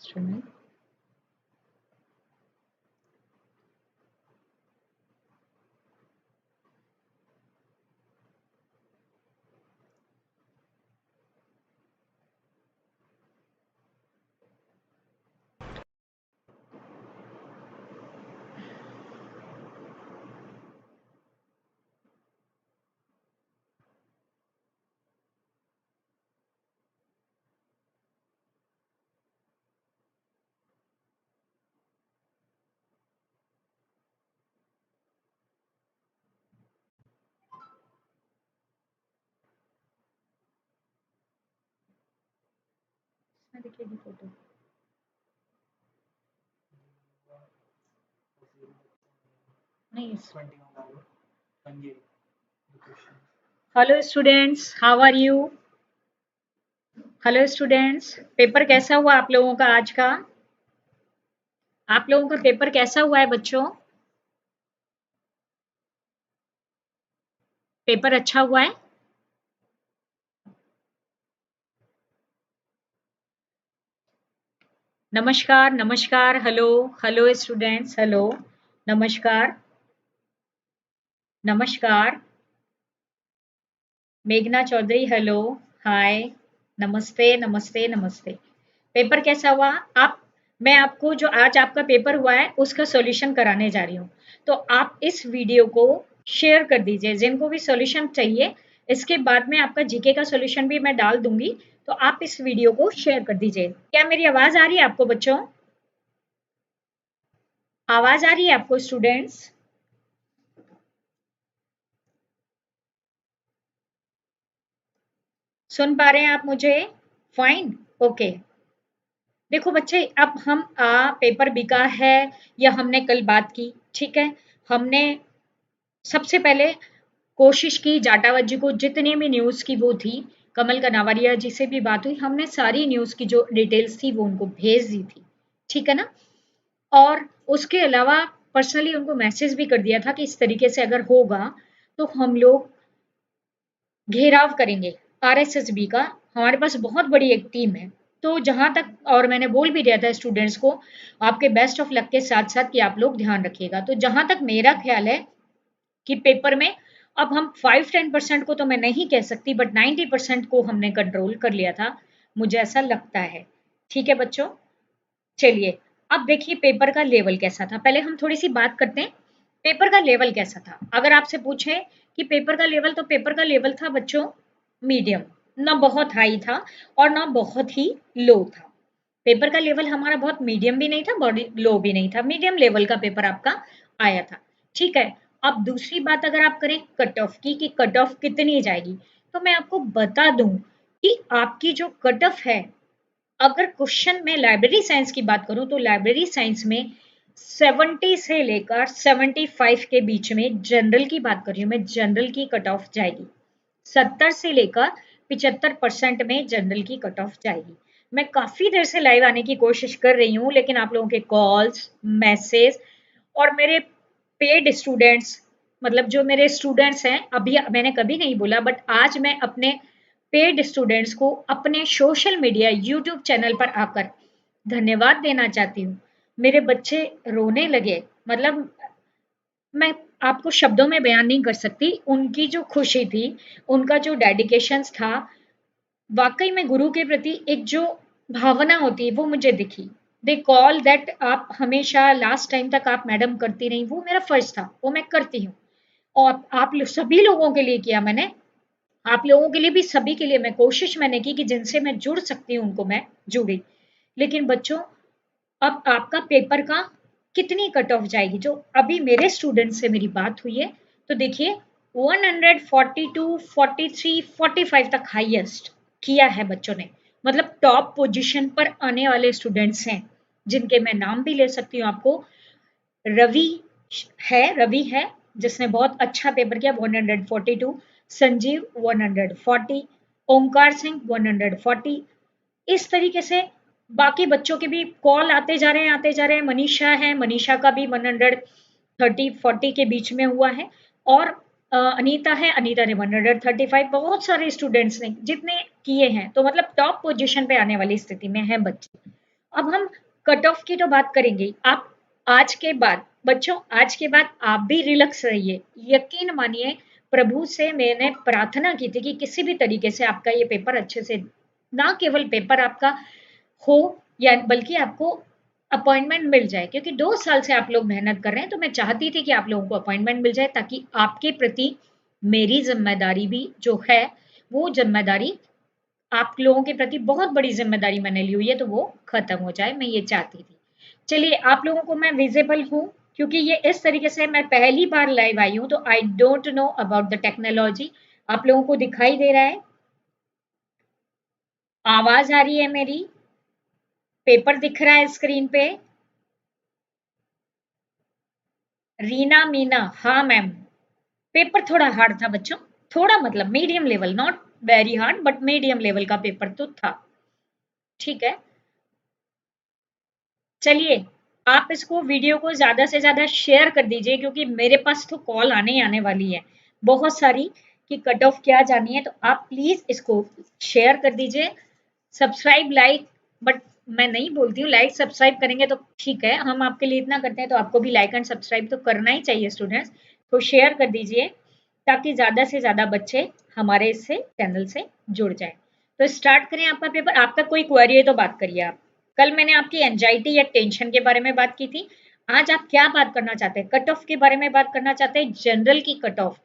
instrument. इसमें दिखेगी photo. नहीं, hello students, how are you? Hello students, paper कैसा हुआ आप लोगों का आज का? आप लोगों का पेपर कैसा हुआ है बच्चों? पेपर अच्छा हुआ है? नमस्कार, नमस्कार, हेलो, हेलो स्टूडेंट्स, हेलो, नमस्कार, नमस्कार, मेघना चौधरी, हेलो, हाय, नमस्ते, नमस्ते, नमस्ते। पेपर कैसा हुआ? मैं आपको जो आज आपका पेपर हुआ है उसका सॉल्यूशन कराने जा रही हूँ। तो आप इस वीडियो को शेयर कर दीजिए जिनको भी सॉल्यूशन चाहिए। इसके बाद में आपका जीके का सॉल्यूशन भी मैं डाल दूंगी, तो आप इस वीडियो को शेयर कर दीजिए। क्या मेरी आवाज आ रही है आपको बच्चों? आवाज आ रही है आपको स्टूडेंट्स? सुन पा रहे हैं आप मुझे? Fine, okay. देखो बच्चे, अब हम पेपर बिका है या हमने कल बात की, ठीक है। हमने सबसे पहले कोशिश की जाटावत जी को जितनी भी न्यूज़ की वो थी, कमल कनावरिया जी से भी बात हुई, हमने सारी न्यूज़ की जो डिटेल्स थी वो उनको भेज दी थी, ठीक है ना। और उसके अलावा पर्सनली उनको मैसेज भी कर दिया था कि इस तरीके से अगर होगा तो हम लोग घेराव करेंगे आरएसएसबी का। हमारे पास बहुत बड़ी एक टीम है। तो जहां तक, और मैंने बोल भी दिया था स्टूडेंट्स को, आपके बेस्ट ऑफ लक के साथ साथ कि आप लोग ध्यान रखिएगा। तो जहां तक मेरा ख्याल है कि पेपर में अब हम 5-10% को तो मैं नहीं कह सकती, बट 90% को हमने कंट्रोल कर लिया था, मुझे ऐसा लगता है। ठीक है बच्चों, चलिए अब देखिए पेपर का लेवल कैसा था। पहले हम थोड़ी सी बात करते हैं पेपर का लेवल कैसा था। अगर आपसे पूछे कि पेपर का लेवल, तो पेपर का लेवल था बच्चों मीडियम, ना बहुत हाई था और ना बहुत ही लो था। पेपर का लेवल हमारा बहुत मीडियम भी नहीं था, बहुत लो भी नहीं था, मीडियम लेवल का पेपर आपका आया था, ठीक है। अब दूसरी बात अगर आप करें कट ऑफ की, कि कट ऑफ कितनी जाएगी, तो मैं आपको बता दूं कि आपकी जो कट ऑफ है, अगर क्वेश्चन में लाइब्रेरी साइंस की बात करूं तो लाइब्रेरी साइंस में 70 से लेकर 75 के बीच में, जनरल की बात कर रही हूं मैं, जनरल की कट ऑफ जाएगी। 70 से लेकर 75% में जनरल की कट ऑफ जाएगी। मैं काफी देर से लाइव आने की कोशिश कर रही हूँ, लेकिन आप लोगों के कॉल्स, मैसेज और मेरे पेड स्टूडेंट्स, मतलब जो मेरे स्टूडेंट्स हैं, अभी मैंने कभी नहीं बोला, बट आज मैं अपने पेड स्टूडेंट्स को अपने सोशल मीडिया यूट्यूब चैनल पर आकर धन्यवाद देना चाहती हूँ। मेरे बच्चे रोने लगे, मतलब मैं आपको शब्दों में बयान नहीं कर सकती उनकी जो खुशी थी, उनका जो डेडिकेशन था। वाकई में गुरु के प्रति एक जो भावना होती है वो मुझे दिखी। दे कॉल दैट आप हमेशा लास्ट टाइम तक आप मैडम करती रही, वो मेरा फर्ज था, वो मैं करती हूँ। और सभी लोगों के लिए किया मैंने, आप लोगों के लिए भी, सभी के लिए मैं कोशिश मैंने की कि जिनसे मैं जुड़ सकती हूँ उनको मैं जुड़ी। लेकिन बच्चों, अब आपका पेपर का कितनी कट ऑफ जाएगी, जो अभी मेरे स्टूडेंट से मेरी बात हुई है, तो देखिए 142, 43, 45 तक हाईएस्ट किया है बच्चों ने। मतलब टॉप पोजीशन पर आने वाले स्टूडेंट्स हैं, जिनके मैं नाम भी ले सकती हूँ आपको। रवि रवि है जिसने बहुत अच्छा पेपर किया 142, संजीव 140, ओंकार सिंह 140। इस तरीके से बाकी बच्चों के भी कॉल आते जा रहे हैं, आते जा रहे हैं। मनीषा है, मनीषा का भी 130-40 के बीच में हुआ है। और अनीता है, अनीता ने 135। बहुत सारे स्टूडेंट्स ने जितने किए हैं, तो मतलब टॉप पोजीशन पे आने वाली स्थिति में है बच्चे। अब हम कट ऑफ की तो बात करेंगे। आप आज के बाद बच्चों, आज के बाद आप भी रिलैक्स रहिए। यकीन मानिए, प्रभु से मैंने प्रार्थना की थी कि किसी भी तरीके से आपका ये पेपर अच्छे से, ना केवल पेपर आपका हो या बल्कि आपको अपॉइंटमेंट मिल जाए, क्योंकि 2 साल से आप लोग मेहनत कर रहे हैं, तो मैं चाहती थी कि आप लोगों को अपॉइंटमेंट मिल जाए, ताकि आपके प्रति मेरी जिम्मेदारी भी जो है, वो जिम्मेदारी आप लोगों के प्रति बहुत बड़ी जिम्मेदारी मैंने ली हुई है, तो वो खत्म हो जाए, मैं ये चाहती थी। चलिए, आप लोगों को मैं विजिबल हूँ, क्योंकि ये इस तरीके से मैं पहली बार लाइव आई हूँ, तो I don't know about the technology. आप लोगों को दिखाई दे रहा है, आवाज आ रही है मेरी, पेपर दिख रहा है स्क्रीन पे। रीना मीना, हाँ मैम, पेपर थोड़ा हार्ड था बच्चों, थोड़ा मतलब medium level, not very hard but medium level का पेपर तो था। ठीक है, चलिए, आप इसको वीडियो को ज्यादा से ज्यादा शेयर कर दीजिए, क्योंकि मेरे पास तो कॉल आने वाली है बहुत सारी कि कट ऑफ क्या जानी है, तो आप प्लीज इसको शेयर कर दीजिए। सब्सक्राइब, लाइक, बट मैं नहीं बोलती हूँ लाइक सब्सक्राइब करेंगे तो ठीक है, हम आपके लिए इतना करते हैं, तो आपको भी लाइक एंड सब्सक्राइब तो करना ही चाहिए स्टूडेंट्स। तो शेयर कर दीजिए, ताकि ज्यादा से ज्यादा बच्चे हमारे इससे चैनल से जुड़ जाए। तो स्टार्ट करें आपका पेपर। आपका कोई क्वेरी है तो बात करिए आप। कल मैंने आपकी एंजाइटी या टेंशन के बारे में बात की थी, आज आप क्या बात करना चाहते हैं? कट ऑफ के बारे में बात करना चाहते हैं। जनरल की कट ऑफ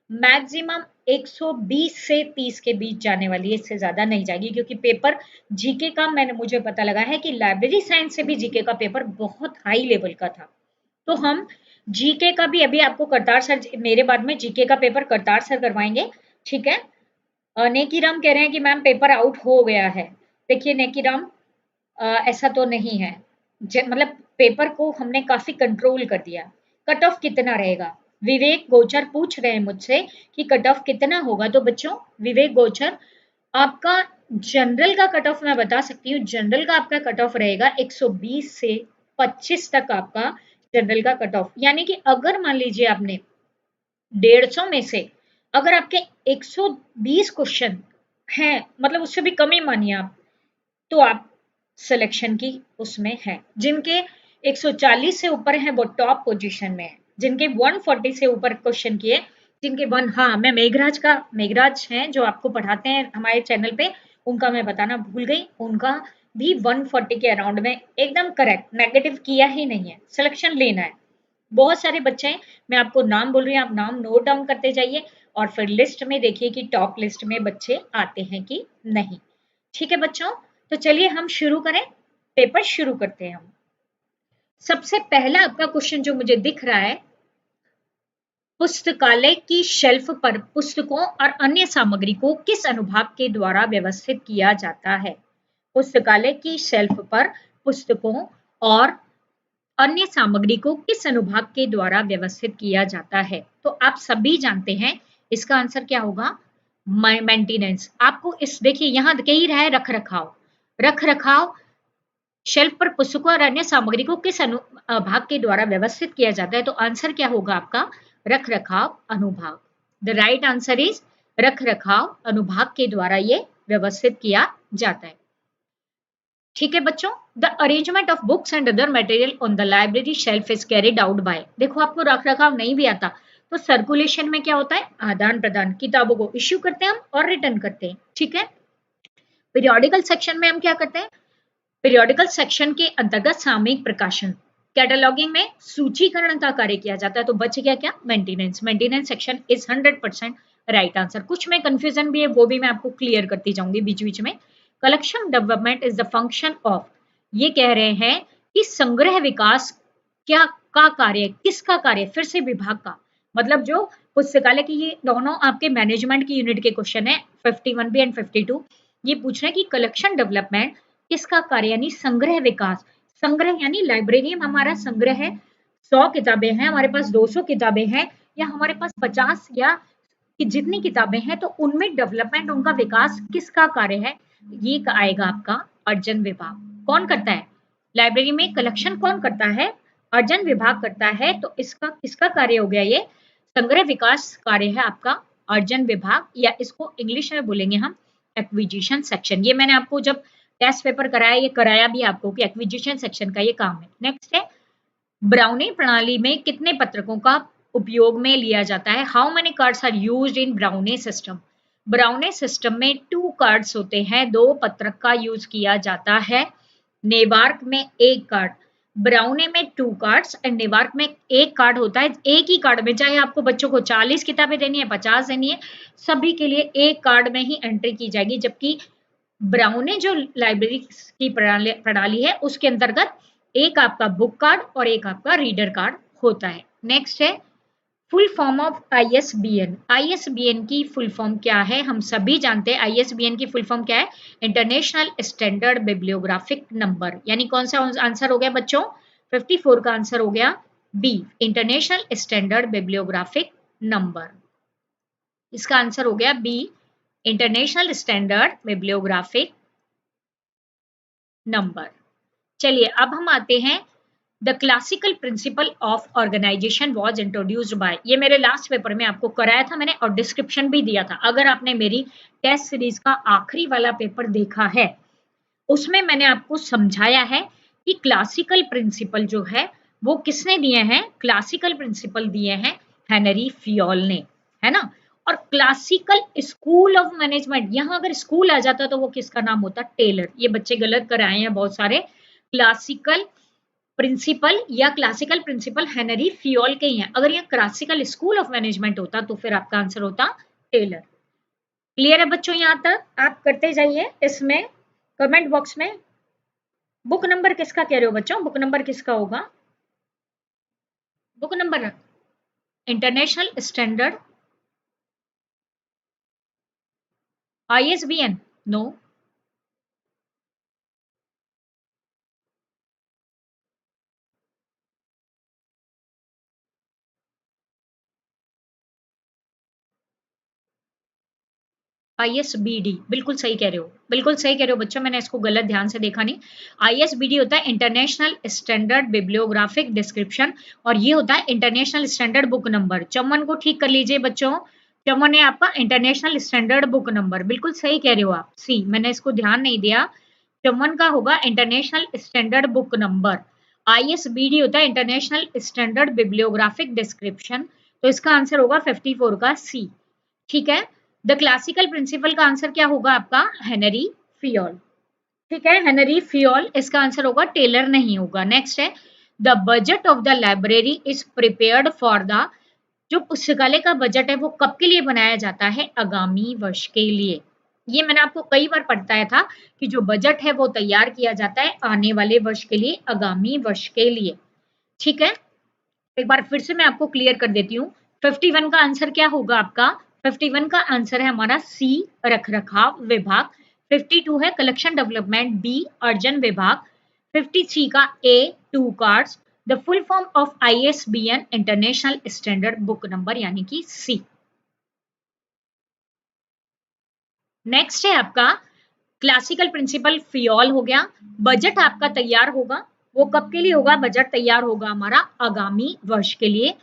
मैक्सिमम 120 से 30 के बीच जाने वाली है, इससे ज्यादा नहीं जाएगी, क्योंकि पेपर जीके का मैंने मुझे पता लगा है कि लाइब्रेरी साइंस से भी जीके का पेपर बहुत हाई लेवल का था। तो हम जीके का भी अभी आपको करतार सर, मेरे बाद में जीके का पेपर करतार सर करवाएंगे। ठीक है, नेकीराम कह रहे हैं कि मैम पेपर आउट हो गया है। देखिए नेकीराम, ऐसा तो नहीं है, मतलब पेपर को हमने काफी कंट्रोल कर दिया। कट ऑफ कितना रहेगा? विवेक गोचर पूछ रहे हैं मुझसे कि कट ऑफ कितना होगा। तो बच्चों, विवेक गोचर, आपका जनरल का कट ऑफ मैं बता सकती हूँ। जनरल का आपका कट ऑफ रहेगा 120 से 25 तक आपका जनरल का कट ऑफ। यानी कि अगर मान लीजिए आपने 150 में से अगर आपके 120 क्वेश्चन हैं, मतलब उससे भी कम ही मानिए आप, तो आप सिलेक्शन की उसमें है। जिनके 140 से ऊपर है वो टॉप पोजीशन में है। जिनके 140 से ऊपर क्वेश्चन किए, जिनके हाँ, मैं मेघराज हैं जो आपको पढ़ाते हैं हमारे चैनल पे, उनका मैं बताना भूल गई, उनका भी 140 के अराउंड में एकदम करेक्ट, नेगेटिव किया ही नहीं है। सिलेक्शन लेना है। बहुत सारे बच्चे हैं, मैं आपको नाम बोल रही हूँ, आप नाम नोट डाउन करते जाइए और फिर लिस्ट में देखिए कि टॉप लिस्ट में बच्चे आते हैं कि नहीं। ठीक है बच्चों, तो चलिए हम शुरू करें, पेपर शुरू करते हैं हम। सबसे पहला आपका क्वेश्चन जो मुझे दिख रहा है, पुस्तकालय की शेल्फ पर पुस्तकों और अन्य सामग्री को किस अनुभाग के द्वारा व्यवस्थित किया जाता है? पुस्तकालय की शेल्फ पर पुस्तकों और अन्य सामग्री को किस अनुभाग के द्वारा व्यवस्थित किया जाता है? तो आप सभी जानते हैं इसका आंसर क्या होगा, मेंटेनेंस। आपको इस देखिए यहाँ कही रहा है रख रखाव, रख रखाव शेल्फ पर पुस्तकों और अन्य सामग्री को किस अनुभाग के द्वारा व्यवस्थित किया जाता है? तो आंसर क्या होगा आपका, रख रखाव अनुभाग। द राइट आंसर इज रख रखाव अनुभाग के द्वारा ये व्यवस्थित किया जाता है। ठीक है बच्चों, the arrangement of books and other material on the library shelf is carried out by. देखो आपको रख रखाव नहीं भी आता तो सर्कुलेशन में क्या होता है, आदान प्रदान, किताबों को इश्यू करते हैं हम और रिटर्न करते हैं। ठीक है, पीरियोडिकल सेक्शन में हम क्या करते हैं, पीरियोडिकल सेक्शन के अंतर्गत सामयिक प्रकाशन, कैटलॉगिंग में सूचीकरण का कार्य किया जाता है। तो बच गया क्या, maintenance. Maintenance section is 100% right answer. कुछ में कंफ्यूजन भी है, वो भी मैं आपको क्लियर करती जाऊंगी बीच बीच में। Collection development is the function of, ये कह रहे हैं कि संग्रह विकास क्या का कार्य, किसका कार्य, फिर से विभाग का, मतलब जो पुस्तकालय की, ये दोनों आपके मैनेजमेंट की यूनिट के क्वेश्चन है 51 भी एंड 52। ये पूछ रहे हैं कि कलेक्शन डेवलपमेंट किसका कार्य, यानी संग्रह विकास। संग्रह यानी लाइब्रेरी में हमारा संग्रह है, 100 किताबें हैं हमारे पास, 200 किताबें हैं, या हमारे पास 50 या कि जितनी किताबें हैं, तो उनमें डेवलपमेंट, उनका विकास किसका कार्य है, ये आएगा आपका अर्जन विभाग। कौन करता है, लाइब्रेरी में कलेक्शन कौन करता है, अर्जन विभाग करता है। तो इसका किसका कार्य हो गया, ये संग्रह विकास कार्य है आपका अर्जन विभाग, या इसको इंग्लिश में बोलेंगे हम एक्विजिशन सेक्शन। ये मैंने आपको जब टेस्ट पेपर कराया, ये कराया भी आपको कि एक्विजिशन सेक्शन का ये काम है। नेक्स्ट है, ब्राउनी प्रणाली में कितने पत्रकों का उपयोग में लिया जाता है? How many cards are used in Browne system? Browne system में 2 कार्ड्स होते हैं, 2 पत्रक का यूज किया जाता है। नेवार्क में 1 कार्ड, ब्राउनी में 2 कार्ड्स एंड नेवार्क में 1 कार्ड होता है। एक ही कार्ड में, चाहे आपको बच्चों को 40 किताबें देनी है, 50 देनी है, सभी के लिए 1 कार्ड में ही एंट्री की जाएगी। जबकि ब्राउनी जो लाइब्रेरी की प्रणाली है उसके अंतर्गत एक आपका बुक कार्ड और एक आपका रीडर कार्ड होता है। नेक्स्ट है, full form of ISBN. ISBN की फुल फॉर्म क्या है? हम सभी जानते हैं आईएसबीएन की फुल फॉर्म क्या है, इंटरनेशनल स्टैंडर्ड बिब्लियोग्राफिक नंबर। यानी कौन सा आंसर हो गया बच्चों? 54 का आंसर हो गया B, international standard bibliographic number. इसका आंसर हो गया B, international standard bibliographic number. चलिए अब हम आते हैं, the classical principle of organisation was introduced by. ये मेरे लास्ट पेपर में आपको कराया था मैंने और डिस्क्रिप्शन भी दिया था। अगर आपने मेरी टेस्ट सीरीज का आखिरी वाला पेपर देखा है उसमें मैंने आपको समझाया है कि क्लासिकल प्रिंसिपल जो है वो किसने दिए हैं? क्लासिकल प्रिंसिपल दिए हैं हेनरी फियोल ने, है ना। और क्लासिकल स्कूल ऑफ मैनेजमेंट, यहां अगर स्कूल आ जाता तो वो किसका नाम होता? टेलर। ये बच्चे गलत कर आए हैं बहुत सारे। क्लासिकल प्रिंसिपल या क्लासिकल प्रिंसिपल हेनरी फियोल के ही हैं। अगर यहाँ क्लासिकल स्कूल ऑफ मैनेजमेंट होता तो फिर आपका आंसर होता टेलर। क्लियर है बच्चों? यहाँ तक आप करते जाइए इसमें कमेंट बॉक्स में। बुक नंबर किसका कह रहे हो बच्चों? बुक नंबर किसका होगा? Book number international standard ISBN? No. ISBD, बिल्कुल सही कह रहे हो, बिल्कुल सही कह रहे हो बच्चों, मैंने इसको गलत ध्यान से देखा नहीं। आईएसबीडी होता है इंटरनेशनल स्टैंडर्ड बिब्लियोग्राफिक डिस्क्रिप्शन और ये होता है इंटरनेशनल स्टैंडर्ड बुक नंबर। चमन को ठीक कर लीजिए बच्चों, चमन है आपका इंटरनेशनल स्टैंडर्ड बुक नंबर, बिल्कुल सही कह रहे हो आप। सी, मैंने इसको ध्यान नहीं दिया। चमन का होगा इंटरनेशनल स्टैंडर्ड बुक नंबर। आईएसबीडी होता है इंटरनेशनल स्टैंडर्ड बिब्लियोग्राफिक डिस्क्रिप्शन, तो इसका आंसर होगा 54 का सी। ठीक है, द क्लासिकल प्रिंसिपल का आंसर क्या होगा आपका? हेनरी फियोल। ठीक है, हेनरी फियोल, इसका आंसर होगा टेलर नहीं होगा। नेक्स्ट है, the budget of the library is prepared for the, जो पुस्तकालय का बजट है वो कब के लिए बनाया जाता है? आगामी वर्ष के लिए। ये मैंने आपको कई बार बताया था कि जो बजट है वो तैयार किया जाता है आने वाले वर्ष के लिए, आगामी वर्ष के लिए। ठीक है, एक बार फिर से मैं आपको क्लियर कर देती हूँ। 51 का आंसर क्या होगा आपका? 51 का आंसर है हमारा सी, रखरखाव विभाग। 52 है कलेक्शन डेवलपमेंट, बी, अर्जन विभाग। 53 का ए, 2 cards. The full form of ISBN international standard book number, यानी कि सी। नेक्स्ट है आपका क्लासिकल प्रिंसिपल फियोल हो गया। बजट आपका तैयार होगा, वो कब के लिए होगा? बजट तैयार होगा हमारा आगामी वर्ष के लिए।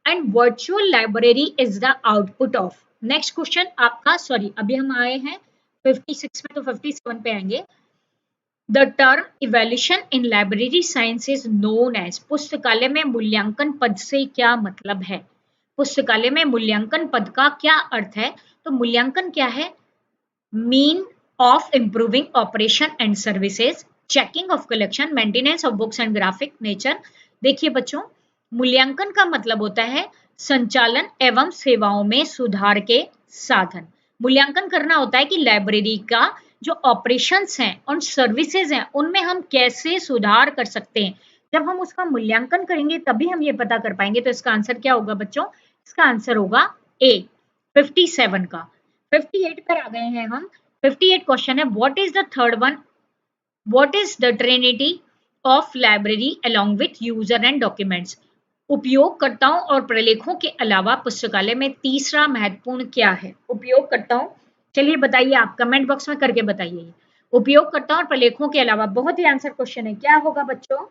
And virtual library is the output of. Next question आपका, सॉरी अभी हम आए हैं 56 में, तो 57 पे आएंगे। The term evaluation in library science is known as. पुस्तकालय में मूल्यांकन पद से क्या मतलब है? पुस्तकालय में मूल्यांकन पद का क्या अर्थ है? तो मूल्यांकन क्या है? Mean of improving operation and services, checking of collection, maintenance of books and graphic nature। देखिए बच्चों, मूल्यांकन का मतलब होता है संचालन एवं सेवाओं में सुधार के साधन। मूल्यांकन करना होता है कि लाइब्रेरी का जो ऑपरेशंस हैं और सर्विसेज हैं उनमें हम कैसे सुधार कर सकते हैं। जब हम उसका मूल्यांकन करेंगे तभी हम ये पता कर पाएंगे। तो इसका आंसर क्या होगा बच्चों? इसका आंसर होगा ए, 57 का। 58 पर आ गए हैं हम। 58 क्वेश्चन है, what is the third one? What is the Trinity of library along with user and documents? उपयोगकर्ताओं और प्रलेखों के अलावा पुस्तकालय में तीसरा महत्वपूर्ण क्या है? उपयोगकर्ताओं, चलिए बताइए, आप कमेंट बॉक्स में करके बताइए। उपयोगकर्ताओं और प्रलेखों के अलावा, बहुत ही आंसर क्वेश्चन है, क्या होगा बच्चों?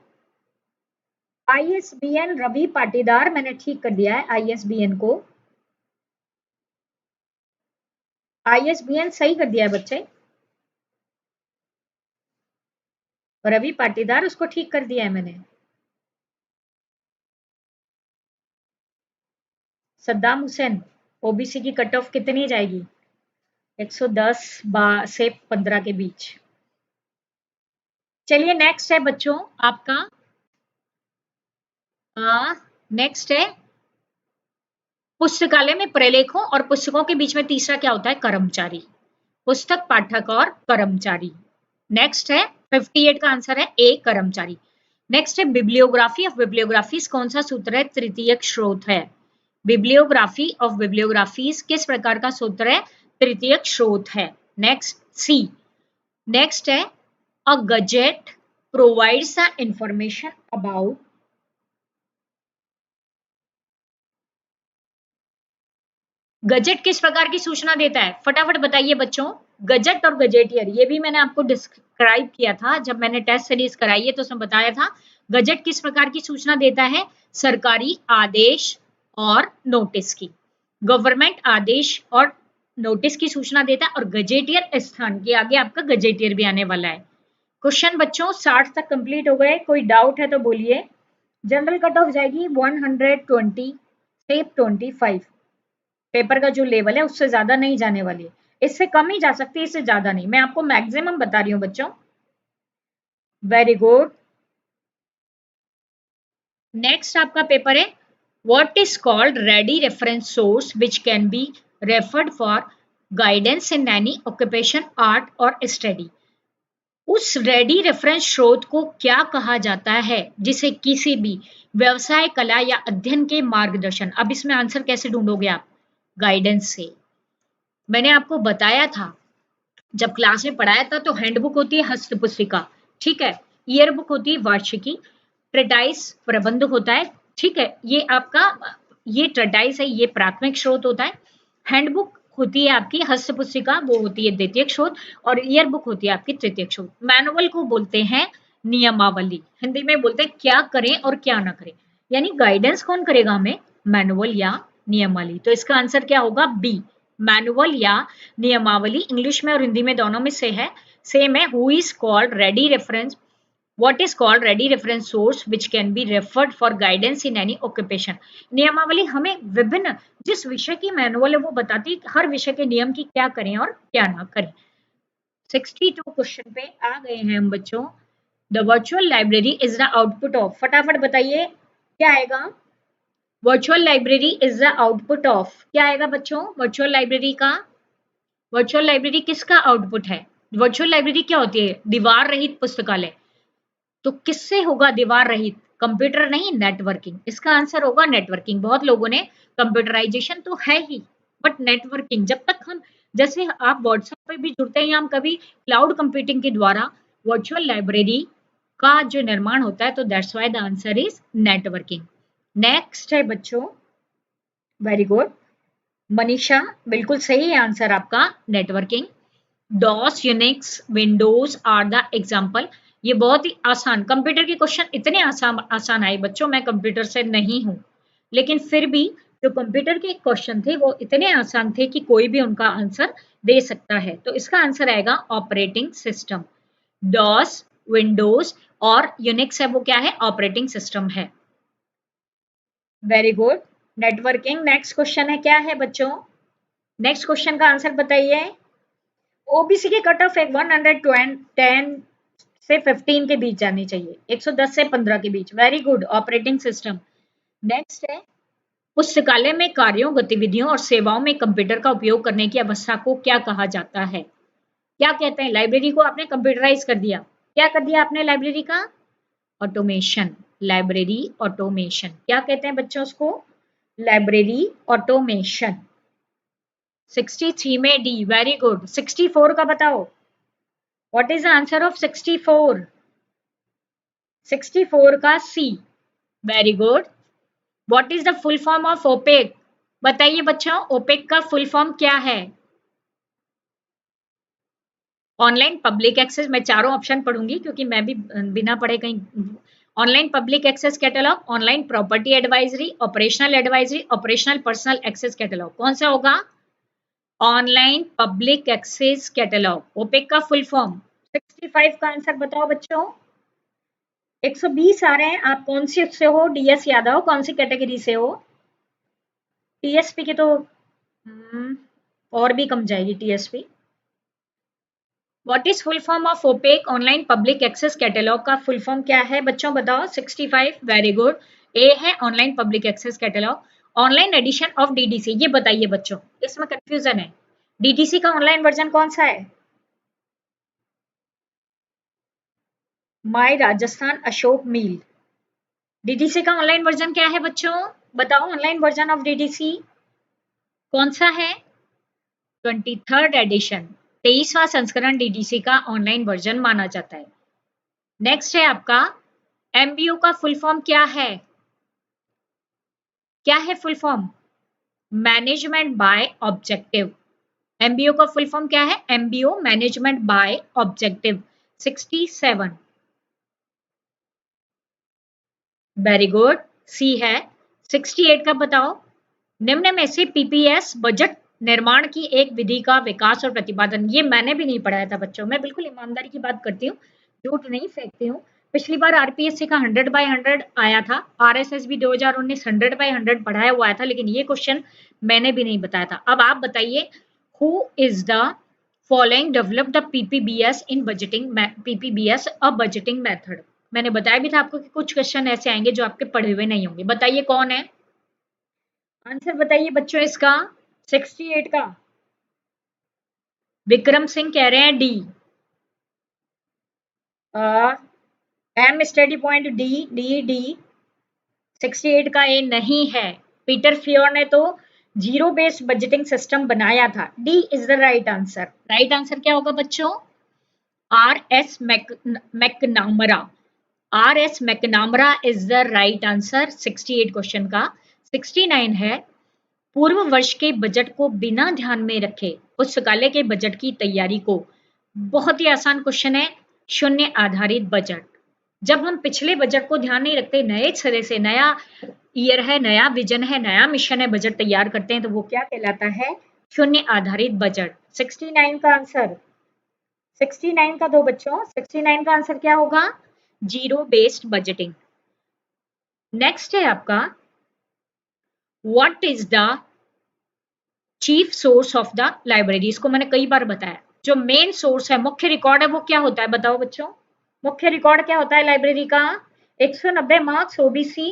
आईएसबीएन, रवि पाटीदार, मैंने ठीक कर दिया है आईएसबीएन को। आईएसबीएन सही कर दिया है बच्चे। रवि पाटीदार, उसको ठीक कर दिया है मैंने। सद्दाम हुसैन, ओबीसी की कट ऑफ कितनी जाएगी? 110 से 15 के बीच। चलिए नेक्स्ट है बच्चों आपका, नेक्स्ट है पुस्तकालय में प्रलेखों और पुस्तकों के बीच में तीसरा क्या होता है? कर्मचारी। पुस्तक, पाठक और कर्मचारी। नेक्स्ट है 58 का आंसर है ए, कर्मचारी। नेक्स्ट है बिब्लियोग्राफी ऑफ बिब्लियोग्राफीज, कौन सा सूत्र है? तृतीयक स्रोत है। बिब्लियोग्राफी ऑफ बिब्लियोग्राफीज किस प्रकार का सूत्र है? तृतीयक स्रोत है। Next C. नेक्स्ट है a gazette provides the information about, gazette किस प्रकार की सूचना देता है? फटाफट बताइए बच्चों। गजेट और गजेटियर, ये भी मैंने आपको डिस्क्राइब किया था जब मैंने टेस्ट सीरीज कराई है, तो उसमें बताया था गजेट किस प्रकार की सूचना देता है? सरकारी आदेश और नोटिस की। गवर्नमेंट आदेश और नोटिस की सूचना देता है, और गजेटियर स्थान के आगे आपका गजेटियर भी आने वाला है। क्वेश्चन बच्चों 60 तक कंप्लीट हो गए, कोई डाउट है तो बोलिए। जनरल कट ऑफ जाएगी 120 से 25, पेपर का जो लेवल है उससे ज्यादा नहीं जाने वाली है, इससे कम ही जा सकती है, इससे ज्यादा नहीं, मैं आपको मैक्सिमम बता रही हूँ बच्चों। Very good. नेक्स्ट आपका पेपर है what is called ready reference source which can be referred for guidance in any occupation, art और स्टडी। उस रेडी रेफरेंस स्रोत को क्या कहा जाता है जिसे किसी भी व्यवसाय, कला या अध्ययन के मार्गदर्शन, अब इसमें आंसर कैसे ढूंढोगे आप? गाइडेंस से। मैंने आपको बताया था जब क्लास में पढ़ाया था, तो हैंडबुक होती है हस्त पुस्तिका, ठीक है, ईयर बुक होती है वार्षिकी, ट्रेटाइस प्रबंध होता है, ठीक है, ये आपका, ये ट्रेटाइस है, ये प्राथमिक स्रोत होता है। हैंडबुक होती है आपकी हस्त पुस्तिका, वो होती है द्वितीयक स्रोत, और ईयर बुक होती है आपकी तृतीयक स्रोत। मैनुअल को बोलते हैं नियमावली, हिंदी में बोलते हैं क्या करें और क्या ना करें, यानी गाइडेंस कौन करेगा हमें? मैनुअल या नियमावली। तो इसका आंसर क्या होगा? बी, मैनुअल या नियमावली। इंग्लिश में और हिंदी में दोनों में से है, सेम है। Who is called ready reference, what is called ready reference source which can be referred for guidance in any occupation। नियमावली हमें विभिन्न, जिस विषय की मैनुअल है वो बताती है हर विषय के नियम की क्या करें और क्या ना करें। 62 क्वेश्चन पे आ गए हैं हम बच्चों। The virtual library is the output of, फटाफट बताइए क्या आएगा? Virtual library is the output of, क्या आएगा बच्चों? वर्चुअल लाइब्रेरी का, वर्चुअल लाइब्रेरी किसका आउटपुट है? वर्चुअल लाइब्रेरी क्या होती है? दीवार रहित पुस्तकालय। तो किससे होगा दीवार रहित? कंप्यूटर नहीं, नेटवर्किंग। इसका आंसर होगा नेटवर्किंग। बहुत लोगों ने, कंप्यूटराइजेशन तो है ही, बट नेटवर्किंग, जब तक हम, जैसे आप व्हाट्सएप पे भी जुड़ते हैं, हम कभी क्लाउड कंप्यूटिंग के द्वारा वर्चुअल लाइब्रेरी का जो निर्माण होता है, तो that's why the answer is networking. Next है बच्चों, वेरी गुड मनीषा, बिल्कुल सही है आंसर आपका, networking. DOS, Unix, Windows are the example. ये बहुत ही आसान, कंप्यूटर के क्वेश्चन इतने आसान आसान आए बच्चों, मैं कंप्यूटर से नहीं हूं, लेकिन फिर भी जो कंप्यूटर के क्वेश्चन थे वो इतने आसान थे कि कोई भी उनका आंसर दे सकता है। तो इसका आंसर आएगा ऑपरेटिंग सिस्टम। डॉस, विंडोज और यूनिक्स है, वो क्या है? ऑपरेटिंग सिस्टम है। Very good, networking. Next question है, क्या है बच्चों? नेक्स्ट क्वेश्चन का आंसर बताइए। ओबीसी की कट ऑफ 110 से 15 के बीच जानी चाहिए, 110 से 15 के बीच। Very good, operating system. Next है पुस्तकालय में कार्यों, गतिविधियों और सेवाओं में कंप्यूटर का उपयोग करने की अवस्था को क्या कहा जाता है? क्या कहते हैं? लाइब्रेरी को आपने कंप्यूटराइज कर दिया, क्या कर दिया आपने लाइब्रेरी का? ऑटोमेशन। लाइब्रेरी ऑटोमेशन, क्या कहते हैं बच्चों उसको? Library automation. 63 में डी, वेरी गुड। 64 का बताओ, what is the answer of 64? 64 का C, very good. What is the full form of OPAC? बताइए बच्चों, ओपेक का फुल फॉर्म क्या है? ऑनलाइन पब्लिक एक्सेस, मैं चारों ऑप्शन पढ़ूंगी क्योंकि मैं भी बिना पढ़े कहीं। Online public access catalogue, online property advisory, operational advisory, operational personal access catalogue, कौन सा होगा? Online public access catalogue, OPAC का फुल फॉर्म। 65 का आंसर बताओ बच्चों। 120 आ रहे हैं। आप कौन सी उससे हो? डीएस यादव, कौन सी कैटेगरी से हो? टीएसपी की तो और भी कम जाएगी TSP. What is full form of OPAC online public access catalogue का फुल फॉर्म क्या है बच्चों बताओ? 65 वेरी गुड। ए है online public access catalogue. Online edition of DDC, ये बताइए बच्चों, इसमें कंफ्यूजन है। डीडीसी का ऑनलाइन वर्जन कौन सा है? माई राजस्थान अशोक मील। डीडीसी का ऑनलाइन वर्जन क्या है बच्चों? बताओ, ऑनलाइन वर्जन ऑफ डीडीसी कौन सा है? 23rd एडिशन, 23वां संस्करण डीडीसी का ऑनलाइन वर्जन माना जाता है। नेक्स्ट है आपका एमबीओ का फुल फॉर्म क्या है? क्या है full form? Management by objective. MBO का फुल फॉर्म क्या है? MBO management by objective. 67 very good, C है। 68 का बताओ। निम्न में से पीपीएस बजट निर्माण की एक विधि का विकास और प्रतिपादन, ये मैंने भी नहीं पढ़ाया था बच्चों, मैं बिल्कुल ईमानदारी की बात करती हूँ, झूठ नहीं फेंकती हूँ। पिछली बार आरपीएससी का 100/100 आया था, आरएसएस भी 2019 100/100 पढ़ाया हुआ आया था, लेकिन ये क्वेश्चन मैंने भी नहीं बताया था। अब आप बताइए, who is the following develop the PPBS in budgeting, PPBS a budgeting method. मैंने बताया भी था आपको कि कुछ क्वेश्चन ऐसे आएंगे जो आपके पढ़े हुए नहीं होंगे। बताइए कौन है? आंसर बताइए बच्चों इसका। 68 का विक्रम सिंह कह रहे हैं D. M study point D D D. 68 का ए नहीं है। पीटर फियोर ने तो जीरो बेस्ड बजटिंग सिस्टम बनाया था। D is the right answer. Right answer क्या होगा बच्चों? R S McNamara. R S McNamara is the right answer 68 question का। 69 है, पूर्व वर्ष के बजट को बिना ध्यान में रखे पुस्तकालय के बजट की तैयारी को। बहुत ही आसान क्वेश्चन है। शून्य आधारित बजट, जब हम पिछले बजट को ध्यान नहीं रखते, नए सिरे से नया ईयर है, नया विजन है, नया मिशन है, बजट तैयार करते हैं, तो वो क्या कहलाता है? शून्य आधारित बजट। 69 का आंसर, 69 का दो बच्चों, 69 का आंसर क्या होगा? Zero based budgeting. नेक्स्ट है आपका, what is the chief source of the library. इसको मैंने कई बार बताया, जो मेन सोर्स है, मुख्य रिकॉर्ड है, वो क्या होता है बताओ बच्चों? मुख्य रिकॉर्ड क्या होता है लाइब्रेरी का? 190 मार्क्स ओबीसी।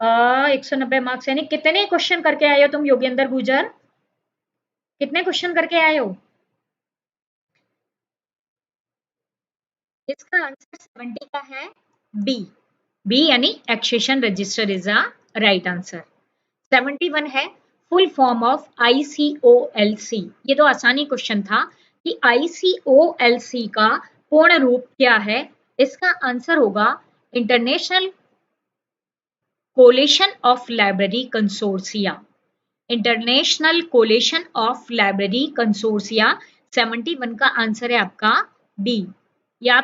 190 मार्क्स यानी कितने क्वेश्चन करके आए हो तुम योगेंद्र गुजर? कितने क्वेश्चन करके आए हो? इसका आंसर 70 का है बी। बी यानी accession register is a right answer. 71 है, फुल फॉर्म ऑफ आईसीओएलसी। ये तो आसानी क्वेश्चन था कि आईसीओएलसी का पूर्ण रूप क्या है। इसका आंसर होगा international coalition of library consortia. International coalition of library consortia. 71 का आंसर है आपका बी। या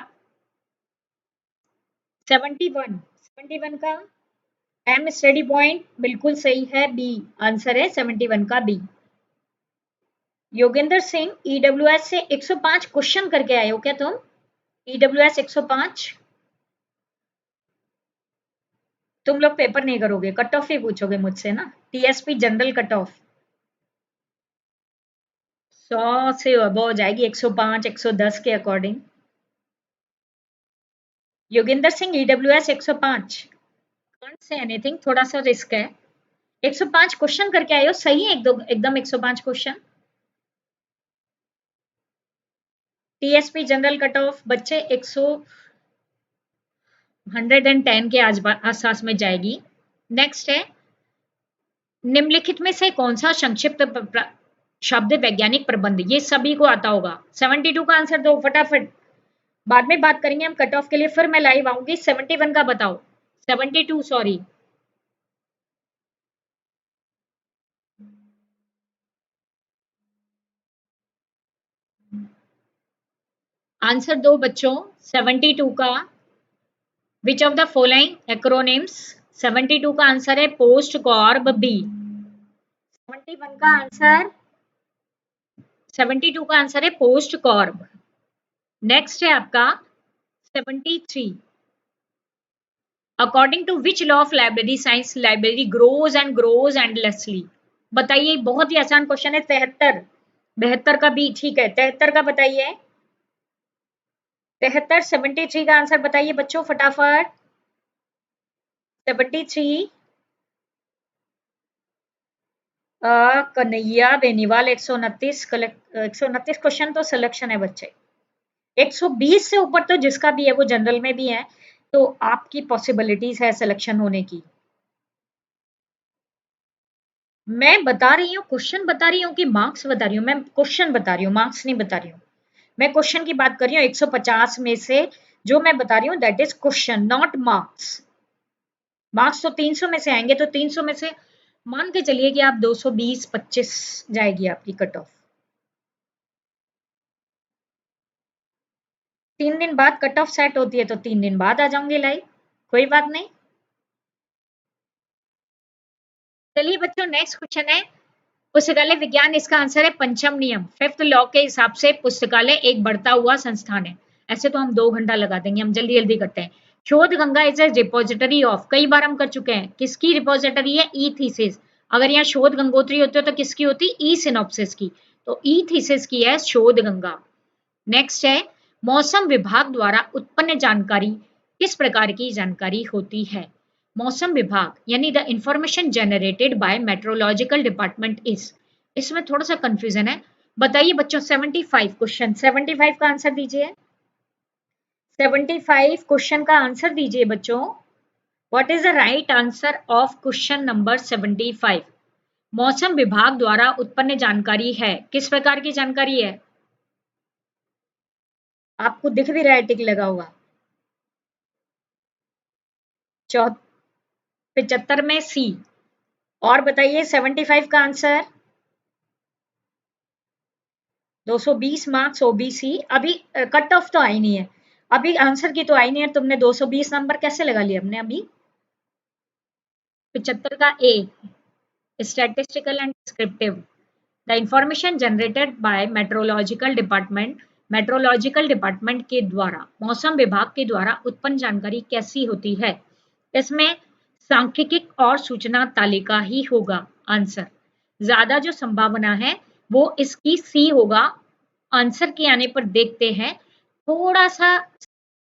71, 71 का एम स्टडी पॉइंट बिल्कुल सही है, बी आंसर है 71 का बी। योगेंद्र सिंह ईडब्ल्यूएस से 105 क्वेश्चन करके आए हो क्या तुम? ईडब्ल्यूएस 105। तुम लोग पेपर नहीं करोगे, कट ऑफ ही पूछोगे मुझसे ना, टीएसपी जनरल कट ऑफ 100 से अब हो जाएगी, 105 110 के according. Yogendra Singh EWS 105, can't say anything, थोड़ा सा रिस्क है। 105 क्वेश्चन करके आए हो, सही है एकदम 105 question. TSP general cut off बच्चे 110 के आसपास में जाएगी। नेक्स्ट है, निम्नलिखित में से कौन सा संक्षिप्त शब्द वैज्ञानिक प्रबंध, ये सभी को आता होगा। 72 का आंसर दो फटाफट, बाद में बात करेंगे हम कट ऑफ के लिए, फिर मैं लाइव आऊंगी। 71 का बताओ, 72 सॉरी। आंसर दो बच्चों 72 का। Which of the following acronyms. 72 का आंसर है पोस्ट कॉर्ब बी। 71 का आंसर, 72 का आंसर है पोस्ट कॉर्ब। नेक्स्ट है आपका 73। According to which law of library science library grows and grows endlessly. बताइए, बहुत ही आसान क्वेश्चन है। 73, 72 का भी ठीक है, 73 का बताइए। 73, 73 का आंसर बताइए बच्चों फटाफट। 73 कन्हैया बेनीवाल 129 129 क्वेश्चन तो सिलेक्शन है बच्चे। 120 से ऊपर तो जिसका भी है वो जनरल में भी है, तो आपकी पॉसिबिलिटीज है सिलेक्शन होने की। मैं बता रही हूँ, क्वेश्चन बता रही हूँ कि मार्क्स बता रही हूँ? मैं क्वेश्चन बता रही हूँ, मार्क्स नहीं बता रही हूँ। मैं क्वेश्चन की बात कर रही हूँ। 150 में से जो मैं बता रही हूँ that is question, not marks. Marks तो 300 में से आएंगे, तो 300 में से मान के चलिए कि आप 220 25 जाएगी आपकी कट ऑफ। 3 दिन बाद कट ऑफ सेट होती है, तो 3 दिन बाद आ जाऊंगी लाइव, कोई बात नहीं। चलिए बच्चों, नेक्स्ट क्वेश्चन है पुस्तकालय विज्ञान। इसका आंसर है पंचम नियम, 5th लॉ के हिसाब से पुस्तकालय एक बढ़ता हुआ संस्थान है। ऐसे तो हम 2 घंटा लगा देंगे, हम जल्दी जल्दी करते हैं। शोध Ganga is a repository of, कई बार हम कर चुके हैं, किसकी रिपोजिटरी है? ई थीसिस। अगर यहाँ शोध गंगोत्री होते तो किसकी होती? ई सिनॉप्सिस की। तो ई थीसिस की है शोध गंगा। नेक्स्ट है मौसम विभाग द्वारा उत्पन्न जानकारी किस प्रकार की जानकारी होती है? मौसम विभाग यानी the information generated by meteorological department is. इसमें थोड़ा सा कंफ्यूजन है, बताइए बच्चों। 75 क्वेश्चन, 75 का आंसर दीजिए। 75 क्वेश्चन का आंसर दीजिए बच्चों। What is the right answer of question number 75? मौसम विभाग द्वारा उत्पन्न जानकारी है, किस प्रकार की जानकारी है? आपको दिख भी रहा है टिक लगा हुआ। 75 में सी। और बताइए 75 का आंसर। 220 marks OBC. अभी कट ऑफ तो आई नहीं है, अभी आंसर की तो आई नहीं है। तुमने 220 नंबर कैसे लगा लिया हमने अभी? 75 का A, statistical and descriptive. The information generated by meteorological department, meteorological department के द्वारा, मौसम विभाग के द्वारा उत्पन्न जानकारी कैसी होती है? इसमें सांख्यिक और सूचना तालिका ही होगा आंसर। ज्यादा जो संभावना है वो इसकी सी होगा। आंसर के आने पर देखते हैं, थोड़ा सा